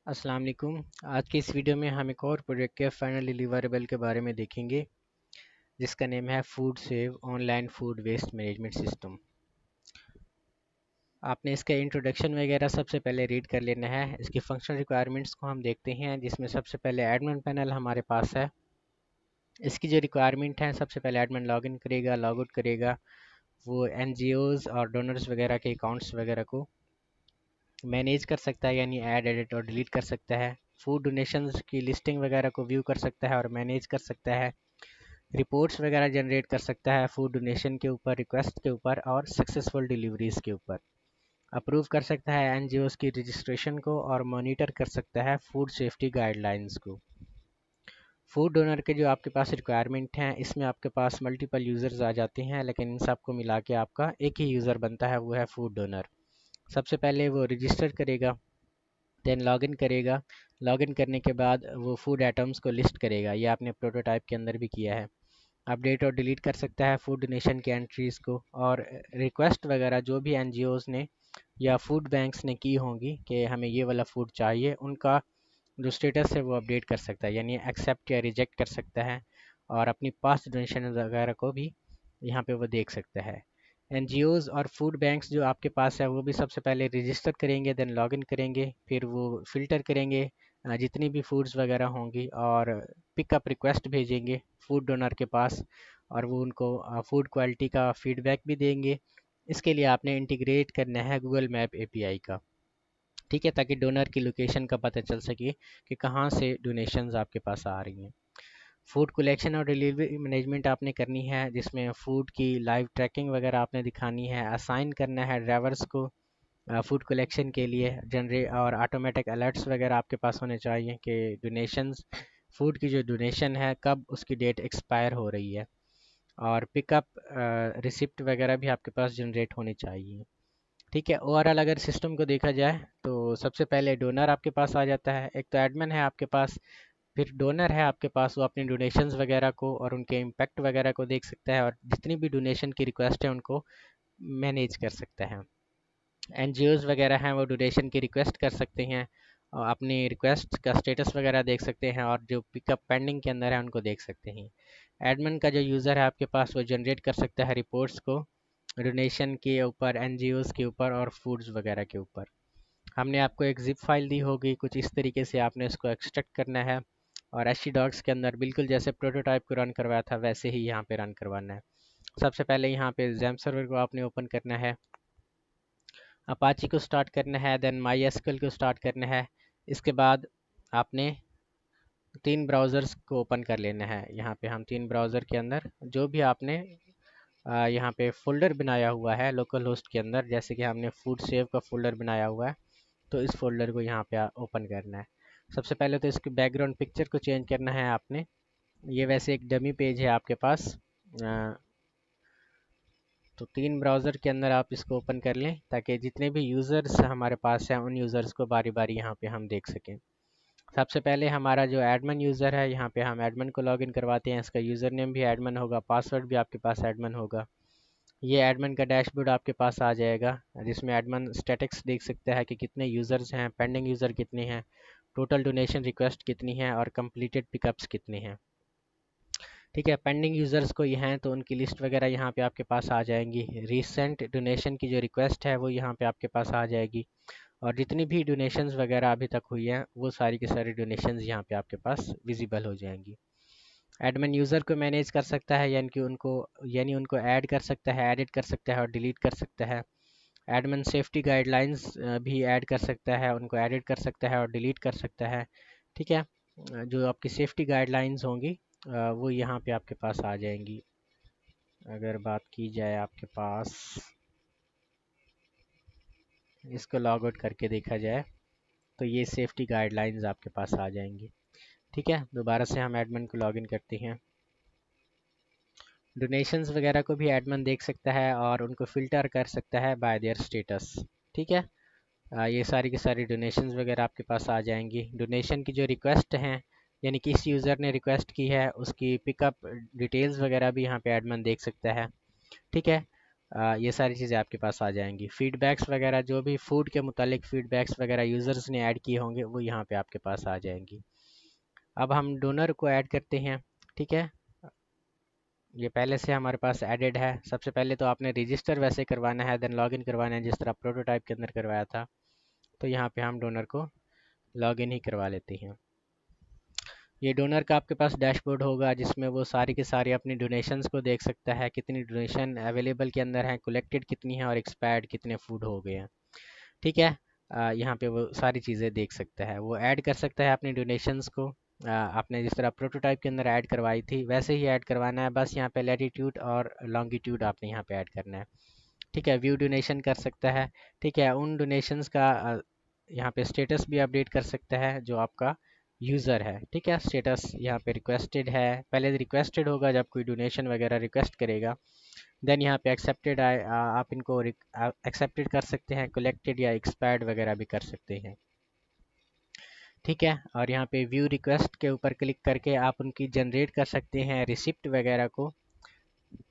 अस्सलाम वालेकुम। आज की इस वीडियो में हम एक और प्रोजेक्ट के फाइनल डिलीवरेबल के बारे में देखेंगे जिसका नेम है food save online food waste management system. आपने इसका इंट्रोडक्शन वगैरह सबसे पहले रीड कर लेना है। इसकी फंक्शनल रिक्वायरमेंट्स को हम देखते हैं जिसमें सबसे पहले एडमिन पैनल हमारे पास है। इसकी जो रिक्वायरमेंट है, सबसे पहले एडमिन लॉगिन करेगा, लॉग आउट करेगा, वो एनजीओज़ और डोनर्स वगैरह के अकाउंट्स वगैरह को मैनेज कर सकता है, यानी ऐड एडिट और डिलीट कर सकता है। फूड डोनेशंस की लिस्टिंग वगैरह को व्यू कर सकता है और मैनेज कर सकता है। रिपोर्ट्स वगैरह जनरेट कर सकता है फूड डोनेशन के ऊपर, रिक्वेस्ट के ऊपर और सक्सेसफुल डिलीवरीज के ऊपर। अप्रूव कर सकता है एनजीओज़ की रजिस्ट्रेशन को और मॉनिटर कर सकता है फूड सेफ्टी गाइडलाइंस को। फूड डोनर के जो आपके पास रिक्वायरमेंट हैं, इसमें आपके पास मल्टीपल यूज़र्स आ जाते हैं, लेकिन इन सबको मिला के आपका एक ही यूज़र बनता है, वो है फूड डोनर। सबसे पहले वो रजिस्टर करेगा, देन लॉगिन करेगा। लॉगिन करने के बाद वो फूड आइटम्स को लिस्ट करेगा। ये आपने प्रोटोटाइप के अंदर भी किया है। अपडेट और डिलीट कर सकता है फूड डोनेशन के एंट्रीज़ को, और रिक्वेस्ट वगैरह जो भी एनजीओज़ ने या फूड बैंक्स ने की होंगी कि हमें ये वाला फूड चाहिए, उनका जो स्टेटस है वो अपडेट कर सकता है, यानी एक्सेप्ट या रिजेक्ट कर सकता है। और अपनी पास्ट डोनेशन वगैरह को भी यहाँ पे वो देख सकता है। एनजीओज़ और फूड बैंक्स जो आपके पास है वो भी सबसे पहले रजिस्टर करेंगे, देन लॉगिन करेंगे, फिर वो फ़िल्टर करेंगे जितनी भी फूड्स वगैरह होंगी, और पिकअप रिक्वेस्ट भेजेंगे फूड डोनर के पास, और वो उनको फूड क्वालिटी का फीडबैक भी देंगे। इसके लिए आपने इंटीग्रेट करना है गूगल मैप एपीआई का, ठीक है, ताकि डोनर की लोकेशन का पता चल सके कि कहाँ से डोनेशंस आपके पास आ रही हैं। फूड कलेक्शन और डिलीवरी मैनेजमेंट आपने करनी है, जिसमें फ़ूड की लाइव ट्रैकिंग वगैरह आपने दिखानी है, असाइन करना है ड्राइवर्स को फूड कलेक्शन के लिए, जनरे और ऑटोमेटिक अलर्ट्स वगैरह आपके पास होने चाहिए कि डोनेशंस, फूड की जो डोनेशन है कब उसकी डेट एक्सपायर हो रही है। और पिकअप रिसिप्ट वगैरह भी आपके पास जनरेट होनी चाहिए, ठीक है। ओवरऑल अगर सिस्टम को देखा जाए तो सबसे पहले डोनर आपके पास आ जाता है, एक तो एडमिन है आपके पास, फिर डोनर है आपके पास, वो अपनी डोनेशंस वगैरह को और उनके इम्पैक्ट वगैरह को देख सकता है, और जितनी भी डोनेशन की रिक्वेस्ट है उनको मैनेज कर सकता है। एनजीओज़ वगैरह हैं वो डोनेशन की रिक्वेस्ट कर सकते हैं और अपनी रिक्वेस्ट का स्टेटस वगैरह देख सकते हैं, और जो पिकअप पेंडिंग के अंदर है उनको देख सकते हैं। एडमिन का जो यूज़र है आपके पास, वो जनरेट कर सकता है रिपोर्ट्स को डोनेशन के ऊपर, एनजीओज़ के ऊपर और फूड्स वगैरह के ऊपर। हमने आपको एक जिप फाइल दी होगी, कुछ इस तरीके से आपने इसको एक्सट्रैक्ट करना है, और एच डॉक्स के अंदर बिल्कुल जैसे प्रोटोटाइप को रन करवाया था वैसे ही यहाँ पे रन करवाना है। सबसे पहले यहाँ पे जैम सर्वर को आपने ओपन करना है, अपाची को स्टार्ट करना है, देन माई एसक्यूएल को स्टार्ट करना है। इसके बाद आपने 3 ब्राउज़र्स को ओपन कर लेना है। यहाँ पे हम 3 ब्राउज़र के अंदर जो भी आपने यहाँ पे फ़ोल्डर बनाया हुआ है लोकल होस्ट के अंदर, जैसे कि हमने फूड सेव का फ़ोल्डर बनाया हुआ है, तो इस फ़ोल्डर को यहाँ पे ओपन करना है। सबसे पहले तो इसकी बैकग्राउंड पिक्चर को चेंज करना है आपने। ये वैसे एक डमी पेज है आपके पास, तो 3 ब्राउज़र के अंदर आप इसको ओपन कर लें ताकि जितने भी यूज़र्स हमारे पास हैं उन यूज़र्स को बारी बारी यहाँ पे हम देख सकें। सबसे पहले हमारा जो एडमिन यूज़र है, यहाँ पे हम एडमिन को लॉगिन करवाते हैं। इसका यूज़र नेम भी एडमिन होगा, पासवर्ड भी आपके पास एडमिन होगा। ये एडमिन का डैशबोर्ड आपके पास आ जाएगा, जिसमें एडमिन स्टैटिक्स देख सकता है कि कितने यूज़र्स हैं, पेंडिंग यूज़र कितने हैं, टोटल डोनेशन रिक्वेस्ट कितनी है और कंप्लीटेड पिकअप्स कितने हैं, ठीक है। पेंडिंग यूज़र्स कोई हैं तो उनकी लिस्ट वगैरह यहाँ पे आपके पास आ जाएंगी। रीसेंट डोनेशन की जो रिक्वेस्ट है वो यहाँ पे आपके पास आ जाएगी, और जितनी भी डोनेशंस वगैरह अभी तक हुई हैं वो सारी की सारी डोनेशंस यहाँ पे आपके पास विजिबल हो जाएंगी। एडमिन यूज़र को मैनेज कर सकता है, यानी उनको ऐड कर सकता है, एडिट कर सकता है और डिलीट कर सकता है। एडमिन सेफ्टी गाइडलाइंस भी ऐड कर सकता है, उनको एडिट कर सकता है और डिलीट कर सकता है, ठीक है। जो आपकी सेफ्टी गाइडलाइंस होंगी वो यहाँ पे आपके पास आ जाएंगी। अगर बात की जाए आपके पास, इसको लॉग आउट करके देखा जाए तो ये सेफ्टी गाइडलाइंस आपके पास आ जाएंगी, ठीक है। दोबारा से हम एडमिन को लॉगिन करते हैं। डोनेशंस वगैरह को भी एडमिन देख सकता है और उनको फ़िल्टर कर सकता है बाय देयर स्टेटस, ठीक है। ये सारी की सारी डोनेशंस वगैरह आपके पास आ जाएंगी। डोनेशन की जो रिक्वेस्ट हैं, यानी किस यूज़र ने रिक्वेस्ट की है उसकी पिकअप डिटेल्स वगैरह भी यहाँ पे एडमिन देख सकता है, ठीक है। ये सारी चीज़ें आपके पास आ जाएंगी। फीडबैक्स वगैरह जो भी फूड के मुतालिक फीडबैक्स वगैरह यूज़र्स ने ऐड किए होंगे वो यहाँ पे आपके पास आ जाएंगी। अब हम डोनर को ऐड करते हैं। ठीक है, ये पहले से हमारे पास एडेड है। सबसे पहले तो आपने रजिस्टर वैसे करवाना है, देन लॉगिन करवाना है जिस तरह प्रोटोटाइप के अंदर करवाया था। तो यहाँ पे हम डोनर को लॉगिन ही करवा लेते हैं। ये डोनर का आपके पास डैशबोर्ड होगा जिसमें वो सारी की सारी अपनी डोनेशंस को देख सकता है, कितनी डोनेशन अवेलेबल के अंदर है, कलेक्टेड कितनी है और एक्सपायर्ड कितने फूड हो गए हैं। ठीक है, यहाँ पे वो सारी चीज़ें देख सकता है। वो ऐड कर सकता है अपनी डोनेशंस को। आपने जिस तरह प्रोटोटाइप के अंदर ऐड करवाई थी वैसे ही ऐड करवाना है, बस यहाँ पे लैटिट्यूड और लॉन्गिट्यूड आपने यहाँ पे ऐड करना है। ठीक है, व्यू डोनेशन कर सकता है। ठीक है, उन डोनेशंस का यहाँ पे स्टेटस भी अपडेट कर सकता है जो आपका यूज़र है। ठीक है, स्टेटस यहाँ पे रिक्वेस्टेड है, पहले रिक्वेस्टेड होगा जब कोई डोनेशन वगैरह रिक्वेस्ट करेगा। देन यहाँ पे एक्सेप्टेड आए, आप इनको एक्सेप्टेड कर सकते हैं, कलेक्टेड या एक्सपायर्ड वगैरह भी कर सकते हैं। ठीक है, और यहाँ पे व्यू रिक्वेस्ट के ऊपर क्लिक करके आप उनकी जनरेट कर सकते हैं रिसिप्ट वगैरह को।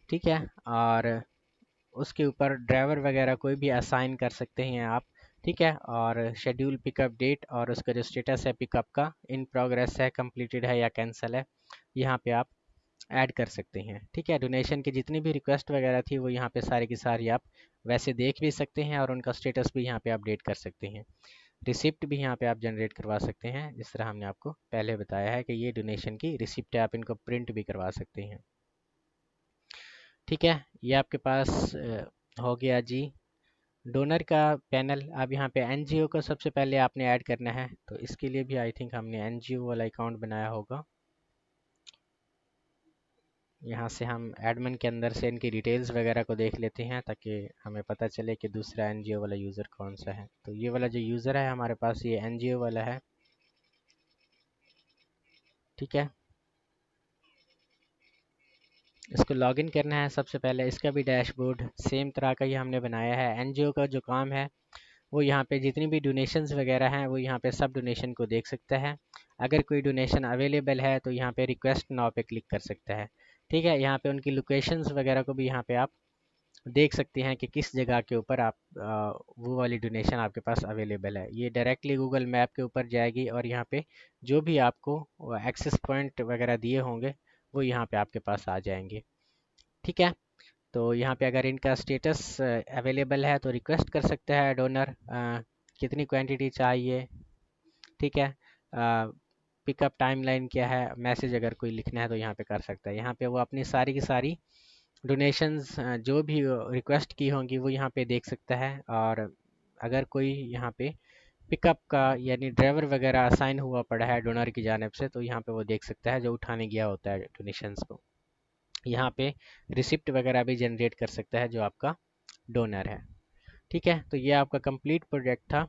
ठीक है, और उसके ऊपर ड्राइवर वगैरह कोई भी असाइन कर सकते हैं आप। ठीक है, और शेड्यूल पिकअप डेट और उसका जो स्टेटस है पिकअप का, इन प्रोग्रेस है, कंप्लीटेड है या कैंसिल है, यहाँ पे आप ऐड कर सकते हैं। ठीक है, डोनेशन की जितनी भी रिक्वेस्ट वगैरह थी वो यहाँ पे सारी की सारी आप वैसे देख भी सकते हैं और उनका स्टेटस भी यहाँ पे अपडेट कर सकते हैं। रिसिप्ट भी यहाँ पे आप जनरेट करवा सकते हैं, जिस तरह हमने आपको पहले बताया है कि ये डोनेशन की रिसिप्ट है, आप इनको प्रिंट भी करवा सकते हैं। ठीक है, ये आपके पास हो गया जी डोनर का पैनल। अब यहाँ पे एनजीओ को सबसे पहले आपने ऐड करना है, तो इसके लिए भी आई थिंक हमने एनजीओ वाला अकाउंट बनाया होगा। यहाँ से हम एडमिन के अंदर से इनकी डिटेल्स वगैरह को देख लेते हैं ताकि हमें पता चले कि दूसरा एनजीओ वाला यूज़र कौन सा है। तो ये वाला जो यूज़र है हमारे पास ये एनजीओ वाला है। ठीक है, इसको लॉगिन करना है सबसे पहले। इसका भी डैशबोर्ड सेम तरह का ही हमने बनाया है। एनजीओ का जो काम है वो यहाँ पे जितनी भी डोनेशंस वगैरह हैं वो यहाँ पे सब डोनेशन को देख सकता है। अगर कोई डोनेशन अवेलेबल है तो यहाँ पे रिक्वेस्ट नाउ पे क्लिक कर सकता है। ठीक है, यहाँ पे उनकी लोकेशंस वगैरह को भी यहाँ पे आप देख सकते हैं कि किस जगह के ऊपर आप वो वाली डोनेशन आपके पास अवेलेबल है। ये डायरेक्टली गूगल मैप के ऊपर जाएगी और यहाँ पे जो भी आपको एक्सेस पॉइंट वगैरह दिए होंगे वो यहाँ पे आपके पास आ जाएंगे। ठीक है, तो यहाँ पे अगर इनका स्टेटस अवेलेबल है तो रिक्वेस्ट कर सकता है डोनर कितनी क्वांटिटी चाहिए। ठीक है, पिकअप टाइमलाइन क्या है, मैसेज अगर कोई लिखना है तो यहाँ पे कर सकता है। यहाँ पे वो अपनी सारी की सारी डोनेशंस जो भी रिक्वेस्ट की होंगी वो यहाँ पे देख सकता है। और अगर कोई यहाँ पे पिकअप का यानी ड्राइवर वगैरह असाइन हुआ पड़ा है डोनर की जानिब से तो यहाँ पे वो देख सकता है जो उठाने गया होता है डोनेशंस को। यहाँ पे रिसिप्ट वगैरह भी जनरेट कर सकता है जो आपका डोनर है। ठीक है, तो ये आपका कंप्लीट प्रोजेक्ट था।